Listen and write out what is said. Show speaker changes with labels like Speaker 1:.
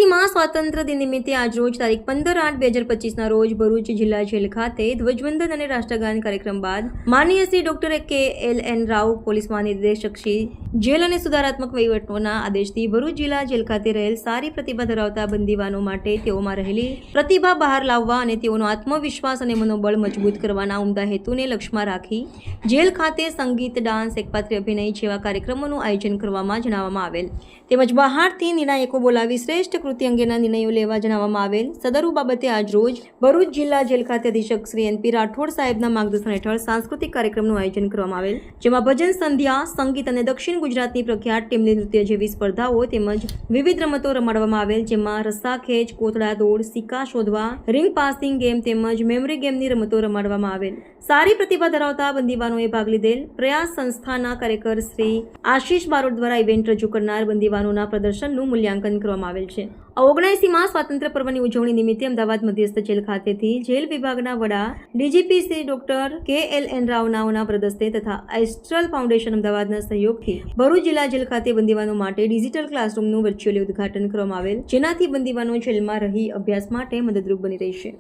Speaker 1: ઓગણએંસીમાં સ્વાતંત્ર્ય દિન નિમિત્તે આજરોજ તારીખ 15/8/2025ના રોજ ભરૂચ જિલ્લા જેલ ખાતે ધ્વજવંદન અને રાષ્ટ્રગાન કાર્યક્રમ બાદ માનનીય Shri doctor KLN Rao police મહાનિર્દેશક શ્રી જેલ અને સુધારાત્મક વહીવટના આદેશથી ભરૂચ જિલ્લા જેલ ખાતે રહેલ સારી પ્રતિભા ધરાવતા બંદીવાનો માટે તેઓમાં રહેલી પ્રતિભા બહાર લાવવા અને તેઓનો આત્મવિશ્વાસ અને મનોબળ મજબૂત કરવાના ઉમદા હેતુને લક્ષ્યમાં રાખી જેલ ખાતે સંગીત, ડાન્સ, એકપાત્રી અભિનય જેવા કાર્યક્રમોનું આયોજન કરવામાં જણાવવામાં આવેલ તેમજ બહારથી નિર્ણાયકો બોલાવી શ્રેષ્ઠ કૃતિ અંગેના નિર્ણયો લેવા જણાવવામાં આવેલ સદરુ બાબતે આજરોજ ભરૂચ જિલ્લા જેલ ખાતે અધિક્ષક શ્રી NP રાઠોડ સાહેબના માર્ગદર્શન હેઠળ સાંસ્કૃતિક કાર્યક્રમનું આયોજન કરવામાં આવેલ જેમાં ભજન સંધ્યા, સંગીત અને દક્ષિણ ગુજરાતની પ્રખ્યાત ટીમલી નૃત્ય જેવી સ્પર્ધાઓ તેમજ વિવિધ રમતો રમાડવામાં આવેલ જેમાં રસ્સાખેંચ, કોથળા દોડ, સિક્કા શોધવા, રિંગ પાસિંગ ગેમ તેમજ મેમરી ગેમની રમતો રમાડવામાં આવેલ સારી પ્રતિભા ધરાવતા બંદીવાનોએ ભાગ લીધેલ પ્રયાસ સંસ્થાના કાર્યકર શ્રી આશીષ બારોટ દ્વારા ઇવેન્ટ રજૂ કરનાર બંદીવાનોના પ્રદર્શનનું મૂલ્યાંકન કરવામાં આવેલ છે। 79માં સ્વાતંત્ર્ય પર્વની ઉજવણી નિમિત્તે અમદાવાદ મધ્યસ્થ જેલ ખાતેથી જેલ વિભાગના વડા DGP શ્રી ડોક્ટર KLN રાવનાઓના પ્રદસ્તે તથા એસ્ટ્રલ ફાઉન્ડેશન અમદાવાદના સહયોગથી ભરૂચ જિલ્લા જેલ ખાતે બંદીવાનો માટે ડિજિટલ ક્લાસરૂમનું વર્ચ્યુઅલી ઉદ્ઘાટન કરવામાં આવેલ જેનાથી બંદીવાનો જેલમાં રહી અભ્યાસ માટે મદદરૂપ બની રહેશે।